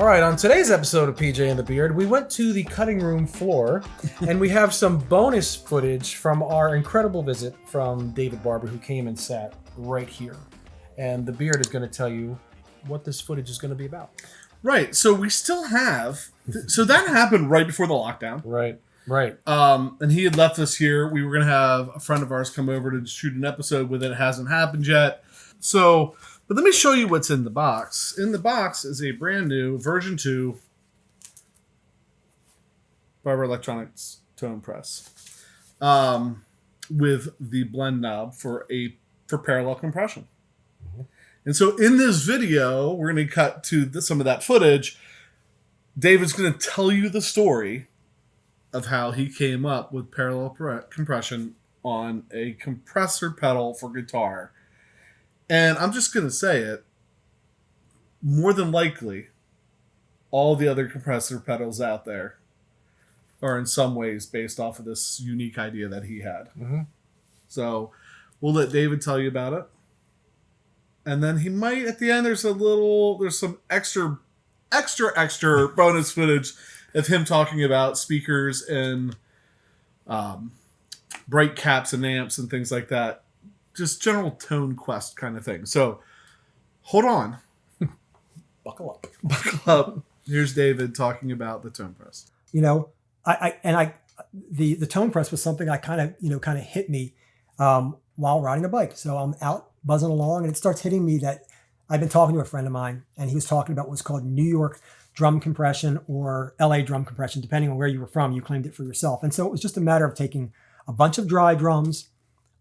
All right, on today's episode of PJ and the Beard, we went to the cutting room floor and we have some bonus footage from our incredible visit from David Barber, who came and sat right here. And the Beard is going to tell you what this footage is going to be about. Right, so we still have... So that happened right before the lockdown. Right. And he had left us here. We were going to have a friend of ours come over to shoot an episode with it. It hasn't happened yet. So... But let me show you what's in the box. In the box is a brand new version 2 Barber Electronics tone press with the blend knob for parallel compression. Mm-hmm. And so in this video, we're going to cut to some of that footage. David's going to tell you the story of how he came up with parallel compression on a compressor pedal for guitar. And I'm just going to say it, more than likely, all the other compressor pedals out there are in some ways based off of this unique idea that he had. Mm-hmm. So we'll let David tell you about it. And then he might, at the end, there's some extra bonus footage of him talking about speakers and bright caps and amps and things like that. Just general tone quest kind of thing. So, hold on. Buckle up. Here's David talking about the tone press. You know, the tone press was something I kind of hit me while riding a bike. So I'm out buzzing along, and it starts hitting me that I've been talking to a friend of mine, and he was talking about what's called New York drum compression or LA drum compression, depending on where you were from. You claimed it for yourself, and so it was just a matter of taking a bunch of dry drums.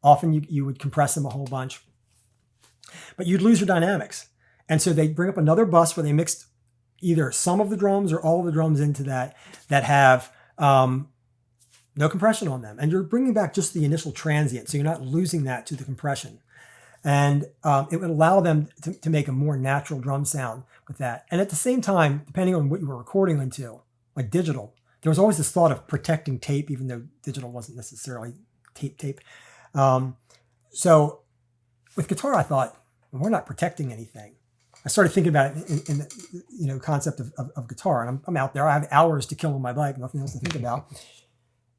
Often you would compress them a whole bunch, but you'd lose your dynamics. And so they bring up another bus where they mixed either some of the drums or all of the drums into that have no compression on them. And you're bringing back just the initial transient, so you're not losing that to the compression. And it would allow them to make a more natural drum sound with that. And at the same time, depending on what you were recording into, like digital, there was always this thought of protecting tape, even though digital wasn't necessarily tape. So with guitar, I thought, well, we're not protecting anything. I started thinking about it in the concept of guitar, and I'm out there. I have hours to kill on my bike, nothing else to think about.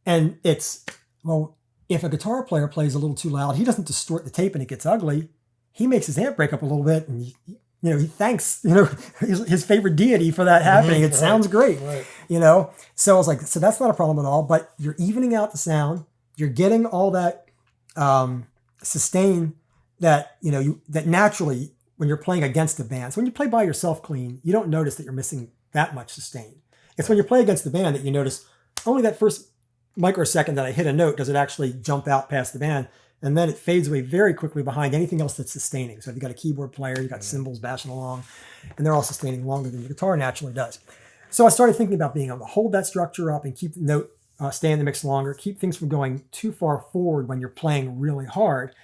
And it's, well, if a guitar player plays a little too loud, he doesn't distort the tape and it gets ugly. He makes his amp break up a little bit, and he thanks his favorite deity for that happening. It sounds great, right. So I was like, so that's not a problem at all. But you're evening out the sound. You're getting all that sustain that that naturally when you're playing against the band. So when you play by yourself clean, you don't notice that you're missing that much sustain. It's when you play against the band that you notice only that first microsecond that I hit a note does it actually jump out past the band, and then it fades away very quickly behind anything else that's sustaining. So if you got a keyboard player, you got cymbals bashing along, and they're all sustaining longer than the guitar naturally does. So I started thinking about being able to hold that structure up and keep the note stay in the mix longer, keep things from going too far forward when you're playing really hard,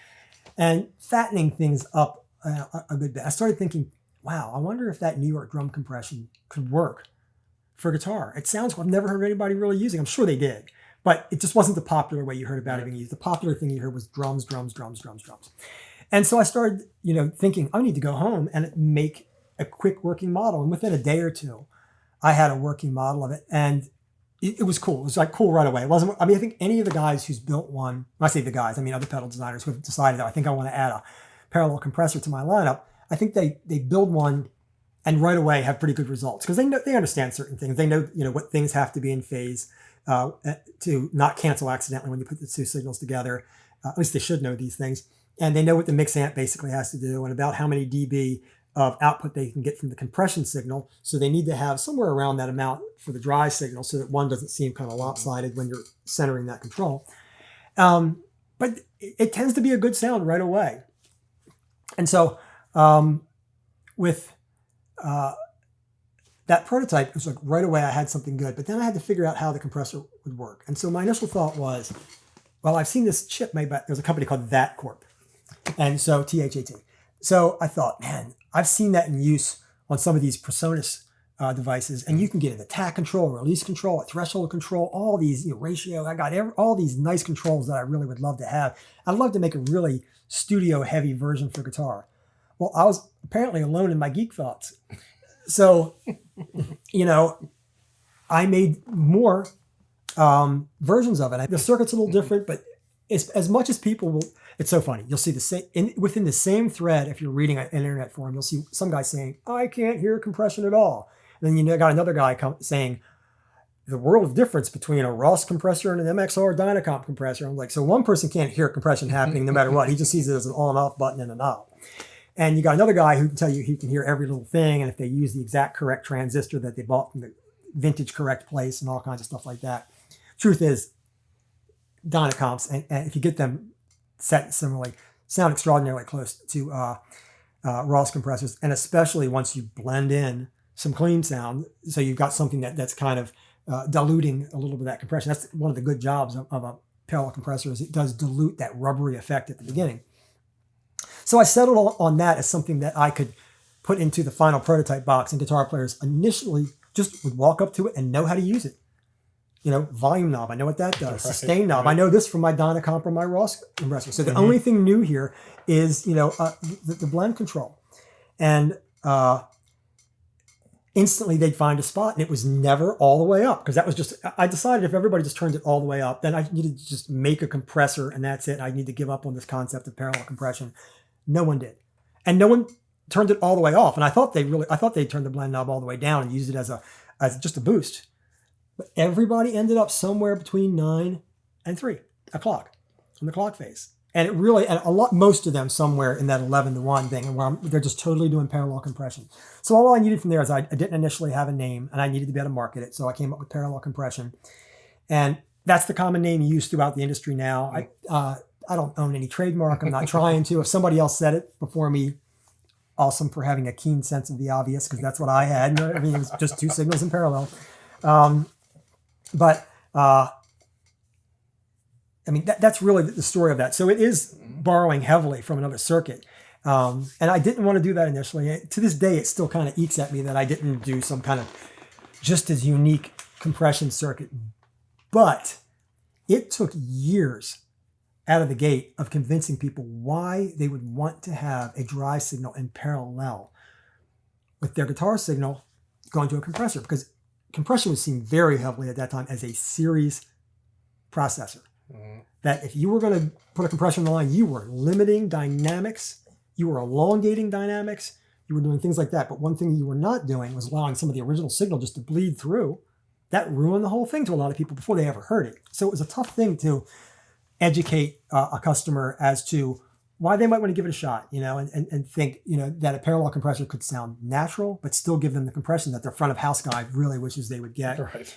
and fattening things up a good bit. I started thinking, wow, I wonder if that New York drum compression could work for guitar. It sounds cool. I've never heard anybody really using it. I'm sure they did, but it just wasn't the popular way you heard about it being used. The popular thing you heard was drums. And so I started, thinking, I need to go home and make a quick working model. And within a day or two, I had a working model of it, and it was cool. It was like cool right away. It wasn't. I think any of the guys who's built one, when I say the guys, I mean other pedal designers who have decided that I think I want to add a parallel compressor to my lineup. I think they build one and right away have pretty good results because they understand certain things. They know what things have to be in phase to not cancel accidentally when you put the two signals together. At least they should know these things, and they know what the mix amp basically has to do and about how many dB of output they can get from the compression signal. So they need to have somewhere around that amount for the dry signal so that one doesn't seem kind of lopsided when you're centering that control. But it tends to be a good sound right away. And so with that prototype, it was like right away I had something good, but then I had to figure out how the compressor would work. And so my initial thought was, well, I've seen this chip made by, there's a company called That Corp. And so THAT. So I thought, man, I've seen that in use on some of these PreSonus devices, and you can get an attack control, release control, a threshold control, all these ratio. I got all these nice controls that I really would love to have. I'd love to make a really studio heavy version for guitar. Well, I was apparently alone in my geek thoughts. So, you know, I made more versions of it. The circuit's a little different, but it's, as much as people will, it's so funny. You'll see the same, within the same thread, if you're reading an internet forum, you'll see some guy saying, I can't hear compression at all. And then you got another guy saying, the world of difference between a Ross compressor and an MXR Dynacomp compressor. I'm like, so one person can't hear compression happening no matter what. He just sees it as an on and off button and a knob. And you got another guy who can tell you he can hear every little thing. And if they use the exact correct transistor that they bought from the vintage correct place and all kinds of stuff like that. Truth is, Dynacomps, and if you get them set similarly, sound extraordinarily close to Ross compressors. And especially once you blend in some clean sound. So you've got something that's kind of diluting a little bit of that compression. That's one of the good jobs of a parallel compressor, is it does dilute that rubbery effect at the beginning. So I settled on that as something that I could put into the final prototype box, and guitar players initially just would walk up to it and know how to use it. You know, volume knob, I know what that does. Right, sustain knob, I know this from my Dynacomp or my Ross compressor. So the only thing new here is, you know, the blend control. And instantly they'd find a spot, and it was never all the way up, because that was just, I decided if everybody just turned it all the way up, then I needed to just make a compressor and that's it. I need to give up on this concept of parallel compression. No one did. And no one turned it all the way off. And I thought they'd turn the blend knob all the way down and use it as just a boost. But everybody ended up somewhere between 9 and 3 o'clock on the clock face. And it really, and most of them somewhere in that 11 to 1 thing, and where they're just totally doing parallel compression. So all I needed from there is I didn't initially have a name, and I needed to be able to market it. So I came up with parallel compression. And that's the common name used throughout the industry now. I don't own any trademark. I'm not trying to. If somebody else said it before me, awesome, for having a keen sense of the obvious, because that's what I had. I mean, it was just two signals in parallel. But I mean, that's really the story of that. So it is borrowing heavily from another circuit. And I didn't want to do that initially. To this day, it still kind of eats at me that I didn't do some kind of just as unique compression circuit. But it took years out of the gate of convincing people why they would want to have a drive signal in parallel with their guitar signal going to a compressor, because compression was seen very heavily at that time as a series processor. That if you were going to put a compressor in the line, you were limiting dynamics, you were elongating dynamics, you were doing things like that. But one thing you were not doing was allowing some of the original signal just to bleed through. That ruined the whole thing to a lot of people before they ever heard it. So it was a tough thing to educate a customer as to why they might want to give it a shot, you know, and think, you know, that a parallel compressor could sound natural, but still give them the compression that their front of house guy really wishes they would get. Right.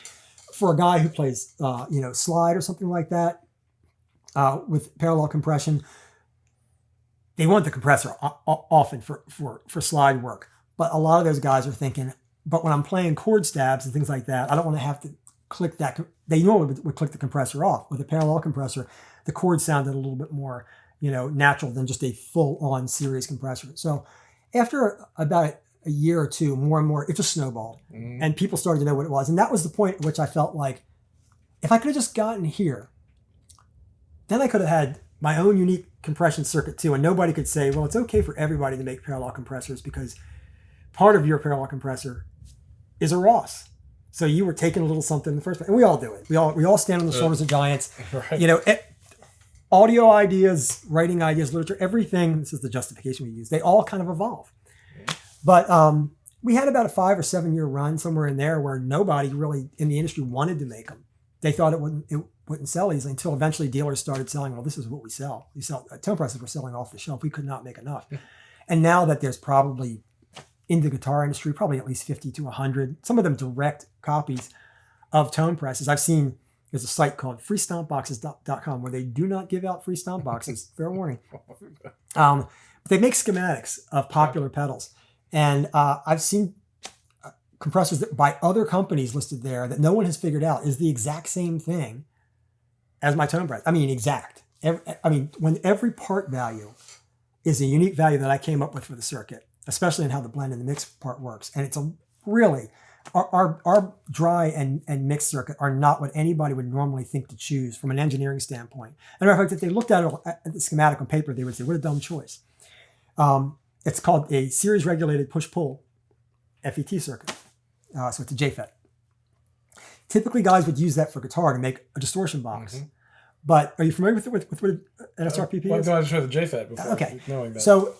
For a guy who plays, you know, slide or something like that, with parallel compression, they want the compressor often for slide work. But a lot of those guys are thinking, but when I'm playing chord stabs and things like that, I don't want to have to click that. They normally would click the compressor off. With a parallel compressor, the chord sounded a little bit more, you know, natural than just a full-on series compressor. So after about a year or two, more and more, it just snowballed. And people started to know what it was. And that was the point at which I felt like, if I could have just gotten here, then I could have had my own unique compression circuit too. And nobody could say, well, it's okay for everybody to make parallel compressors because part of your parallel compressor is a Ross. So you were taking a little something in the first place. And we all do it. We all stand on the shoulders of giants. Right. You know, audio ideas, writing ideas, literature, everything, this is the justification we use, they all kind of evolve. But we had about a 5 or 7 year run somewhere in there where nobody really in the industry wanted to make them. They thought it wouldn't sell easily until eventually dealers started selling, well, this is what we sell. We sell tone presses were selling off the shelf. We could not make enough. And now that there's probably, in the guitar industry, probably at least 50 to 100, some of them direct copies of tone presses. I've seen, there's a site called freestompboxes.com where they do not give out free stomp boxes. Fair warning. But they make schematics of popular pedals. And I've seen compressors that by other companies listed there that no one has figured out is the exact same thing as my tone press. I mean, exact. When every part value is a unique value that I came up with for the circuit, especially in how the blend and the mix part works. And it's a really, our dry and mix circuit are not what anybody would normally think to choose from an engineering standpoint. And in fact, if they looked at it at the schematic on paper, they would say, what a dumb choice. It's called a series regulated push-pull. FET circuit. So it's a JFET. Typically, guys would use that for guitar to make a distortion box. Mm-hmm. But are you familiar with what an SRPP is? I just heard the JFET before. Okay. Knowing that. So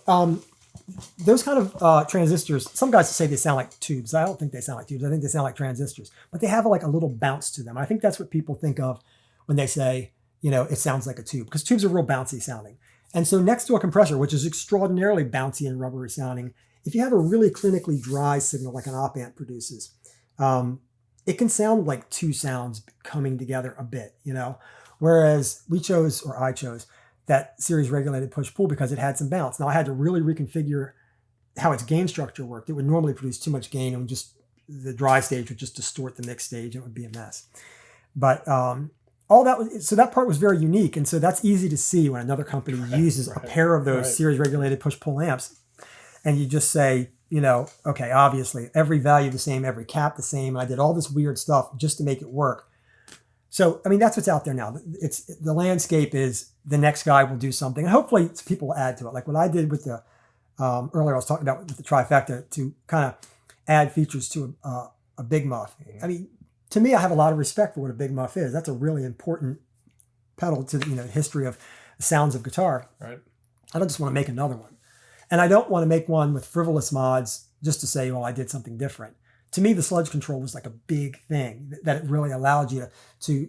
those kind of transistors, some guys say they sound like tubes. I don't think they sound like tubes. I think they sound like transistors. But they have like a little bounce to them. I think that's what people think of when they say, it sounds like a tube. Because tubes are real bouncy sounding. And so next to a compressor, which is extraordinarily bouncy and rubbery sounding, if you have a really clinically dry signal like an op amp produces, it can sound like two sounds coming together a bit, Whereas I chose that series regulated push-pull because it had some bounce. Now I had to really reconfigure how its gain structure worked. It would normally produce too much gain and the dry stage would just distort the mix stage. It would be a mess. But all that so that part was very unique. And so that's easy to see when another company uses a pair of those series regulated push-pull amps. And you just say, okay, obviously every value the same, every cap the same. And I did all this weird stuff just to make it work. So, that's what's out there now. The landscape is the next guy will do something. And hopefully people will add to it. Like what I did with the, earlier I was talking about with the trifecta to kind of add features to a big muff. To me, I have a lot of respect for what a big muff is. That's a really important pedal to the history of the sounds of guitar. Right. I don't just want to make another one. And I don't want to make one with frivolous mods just to say, well, I did something different. To me, the sludge control was like a big thing that it really allowed you to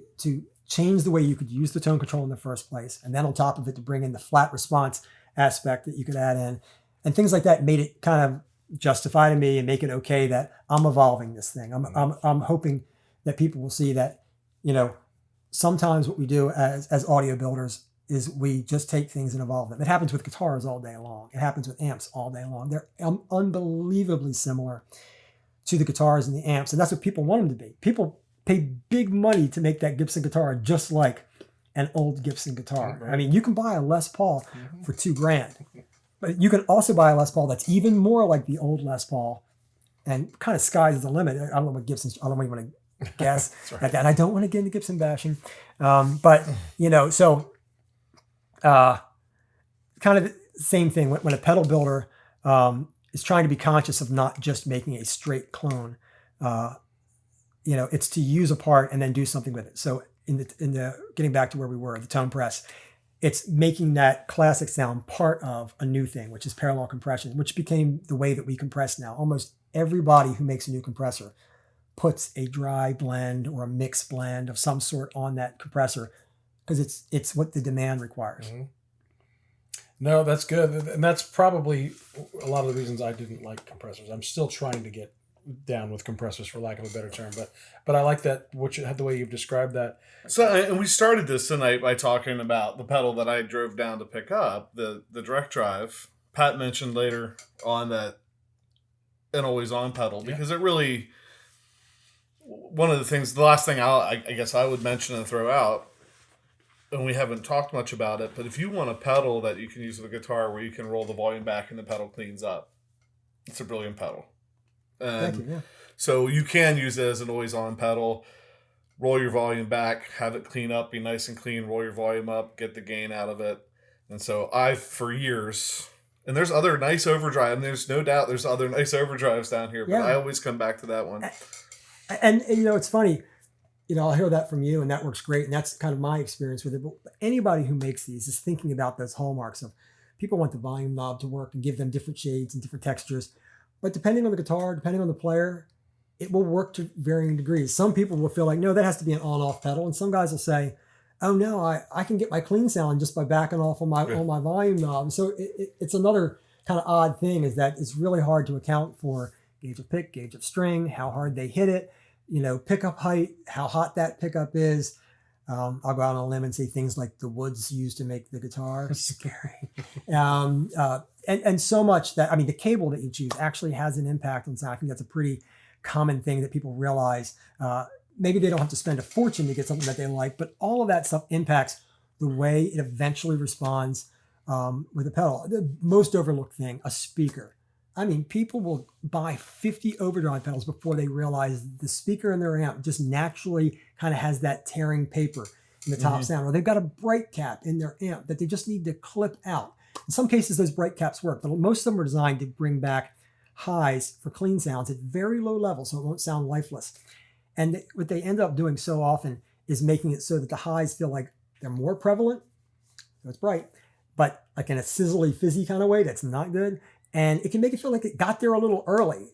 change the way you could use the tone control in the first place. And then on top of it, to bring in the flat response aspect that you could add in. And things like that made it kind of justify to me and make it okay that I'm evolving this thing. I'm hoping that people will see that, sometimes what we do as audio builders is we just take things and evolve them. It happens with guitars all day long. It happens with amps all day long. They're unbelievably similar to the guitars and the amps. And that's what people want them to be. People pay big money to make that Gibson guitar just like an old Gibson guitar. Right. You can buy a Les Paul for $2,000, but you can also buy a Les Paul that's even more like the old Les Paul and kind of sky's the limit. I don't know what Gibson's, I don't even want to guess right. at that. And I don't want to get into Gibson bashing. But kind of the same thing when a pedal builder is trying to be conscious of not just making a straight clone. It's to use a part and then do something with it. So in the getting back to where we were, the tone press, it's making that classic sound part of a new thing, which is parallel compression, which became the way that we compress now. Almost everybody who makes a new compressor puts a dry blend or a mixed blend of some sort on that compressor because it's what the demand requires. Mm-hmm. No, that's good. And that's probably a lot of the reasons I didn't like compressors. I'm still trying to get down with compressors, for lack of a better term. But I like that, the way you've described that. So, and we started this tonight by talking about the pedal that I drove down to pick up, the direct drive. Pat mentioned later on that an always on pedal, because it really, one of the things, the last thing I guess I would mention and throw out, and we haven't talked much about it, but if you want a pedal that you can use with a guitar where you can roll the volume back and the pedal cleans up, it's a brilliant pedal. Thank you, yeah. So you can use it as an always-on pedal, roll your volume back, have it clean up, be nice and clean, roll your volume up, get the gain out of it. And so I've, for years, and there's other nice overdrive, and there's no doubt there's other nice overdrives down here, but I always come back to that one. And it's funny. I'll hear that from you, and that works great. And that's kind of my experience with it. But anybody who makes these is thinking about those hallmarks of people want the volume knob to work and give them different shades and different textures. But depending on the guitar, depending on the player, it will work to varying degrees. Some people will feel like, no, that has to be an on-off pedal. And some guys will say, oh, no, I can get my clean sound just by backing off on my volume knob. So it's another kind of odd thing is that it's really hard to account for gauge of pick, gauge of string, how hard they hit it. Pickup height, how hot that pickup is. I'll go out on a limb and say things like the woods used to make the guitar. Scary. And so much that, the cable that you choose actually has an impact on sound. I think that's a pretty common thing that people realize. Maybe they don't have to spend a fortune to get something that they like, but all of that stuff impacts the way it eventually responds with a pedal. The most overlooked thing, a speaker. People will buy 50 overdrive pedals before they realize the speaker in their amp just naturally kind of has that tearing paper in the top sound, or they've got a bright cap in their amp that they just need to clip out. In some cases, those bright caps work, but most of them are designed to bring back highs for clean sounds at very low levels so it won't sound lifeless. And what they end up doing so often is making it so that the highs feel like they're more prevalent, so it's bright, but like in a sizzly, fizzy kind of way that's not good. And it can make it feel like it got there a little early.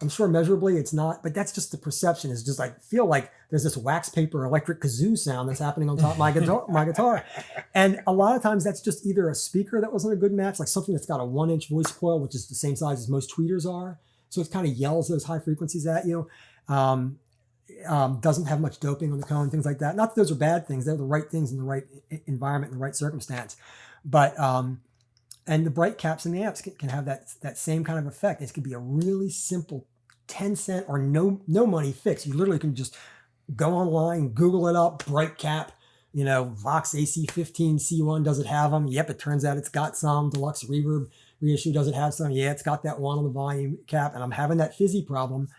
I'm sure measurably it's not, but that's just the perception. Is just like feel like there's this wax paper electric kazoo sound that's happening on top of my guitar. And a lot of times that's just either a speaker that wasn't a good match, like something that's got a 1-inch voice coil, which is the same size as most tweeters are. So it kind of yells those high frequencies at you. Doesn't have much doping on the cone, things like that. Not that those are bad things. They're the right things in the right environment, in the right circumstance. But, and the bright caps in the amps can have that same kind of effect. It could be a really simple 10-cent or no money fix. You literally can just go online, Google it up, bright cap, Vox AC15 C1, does it have them? Yep, it turns out it's got some. Deluxe Reverb reissue, does it have some? Yeah, it's got that one on the volume cap, and I'm having that fizzy problem.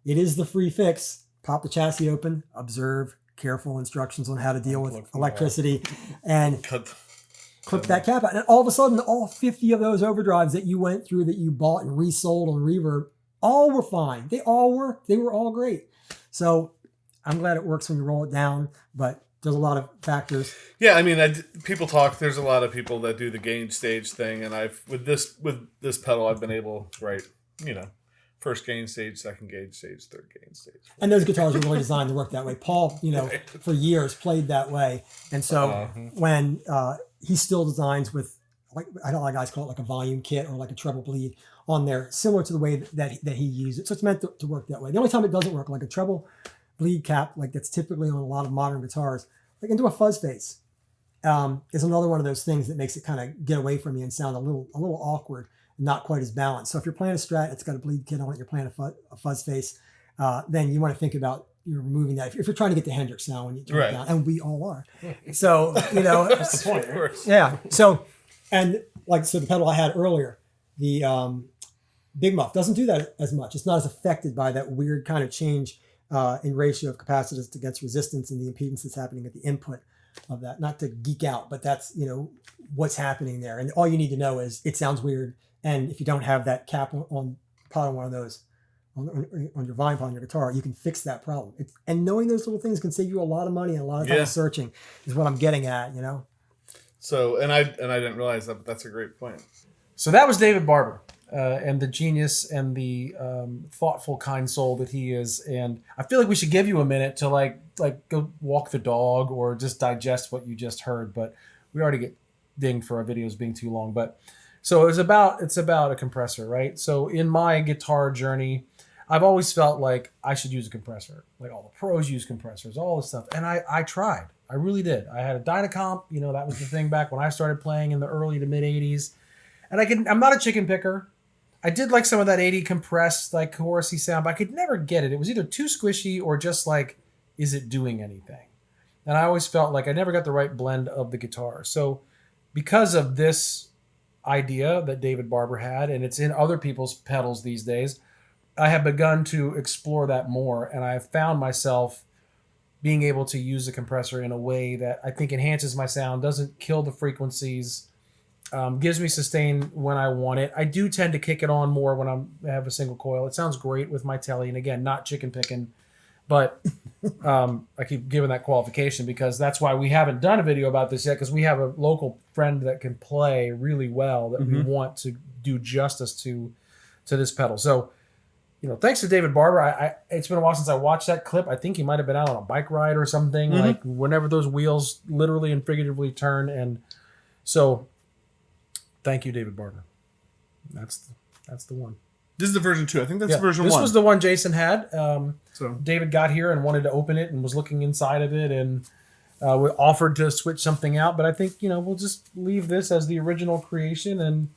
It is the free fix. Pop the chassis open, observe, careful instructions on how to deal with electricity, and clip that cap out. And all of a sudden, all 50 of those overdrives that you went through, that you bought and resold on Reverb, all were fine. They all worked. They were all great. So I'm glad it works when you roll it down, but there's a lot of factors. Yeah, I mean, people talk. There's a lot of people that do the gauge stage thing, and with this pedal, I've been able, right, first gauge stage, second gauge stage, third gauge stage. And those guitars are really designed to work that way. Paul, for years played that way, and so when he still designs with, like, I know a lot of guys call it like a volume kit or like a treble bleed on there, similar to the way that he used it. So it's meant to work that way. The only time it doesn't work, like a treble bleed cap, like that's typically on a lot of modern guitars, like into a fuzz face, is another one of those things that makes it kind of get away from you and sound a little awkward, and not quite as balanced. So if you're playing a Strat, it's got a bleed kit on it, you're playing a fuzz face, then you want to think about removing that. If you're trying to get the Hendrix sound when you turn it down, and we all are. So, that's the point, of course. Yeah. So, and so the pedal I had earlier, the Big Muff doesn't do that as much. It's not as affected by that weird kind of change in ratio of capacitance against resistance and the impedance that's happening at the input of that. Not to geek out, but that's, what's happening there. And all you need to know is it sounds weird. And if you don't have that cap on one of those, on your volume pod on your guitar, you can fix that problem. And knowing those little things can save you a lot of money and a lot of time searching is what I'm getting at, So, and I didn't realize that, but that's a great point. So that was David Barber, and the genius and the thoughtful, kind soul that he is. And I feel like we should give you a minute to like go walk the dog or just digest what you just heard. But we already get dinged for our videos being too long. But so it's about a compressor, right? So in my guitar journey, I've always felt like I should use a compressor. Like all the pros use compressors, all this stuff. And I tried. I really did. I had a Dynacomp. That was the thing back when I started playing in the early to mid 80s. And I'm not a chicken picker. I did like some of that 80 compressed, like chorusy sound, but I could never get it. It was either too squishy or just like, is it doing anything? And I always felt like I never got the right blend of the guitar. So because of this idea that David Barber had, and it's in other people's pedals these days, I have begun to explore that more. And I have found myself being able to use the compressor in a way that I think enhances my sound, doesn't kill the frequencies, gives me sustain when I want it. I do tend to kick it on more when I have a single coil. It sounds great with my telly, and again, not chicken picking, but I keep giving that qualification because that's why we haven't done a video about this yet, because we have a local friend that can play really well that we want to do justice to this pedal. So, thanks to David Barber. It's been a while since I watched that clip. I think he might have been out on a bike ride or something, like whenever those wheels literally and figuratively turn. And so thank you, David Barber. That's the one. This is the version 2. I think that's version 1. This was the one Jason had. So David got here and wanted to open it and was looking inside of it and we offered to switch something out. But I think, we'll just leave this as the original creation and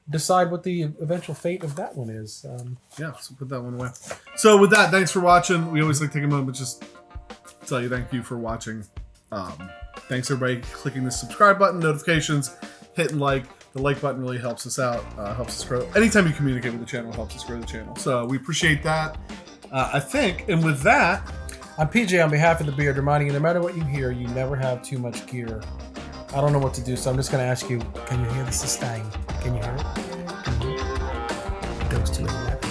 decide what the eventual fate of that one is. So put that one away. So with that, thanks for watching. We always like to take a moment just to tell you thank you for watching. Thanks everybody clicking the subscribe button, notifications, hitting like. The like button really helps us out, helps us grow. Anytime you communicate with the channel, helps us grow the channel. So we appreciate that, I think. And with that, I'm PJ on behalf of The Beard, reminding you, no matter what you hear, you never have too much gear. I don't know what to do, so I'm just going to ask you, can you hear the sustain? Can you hear it? strings to it.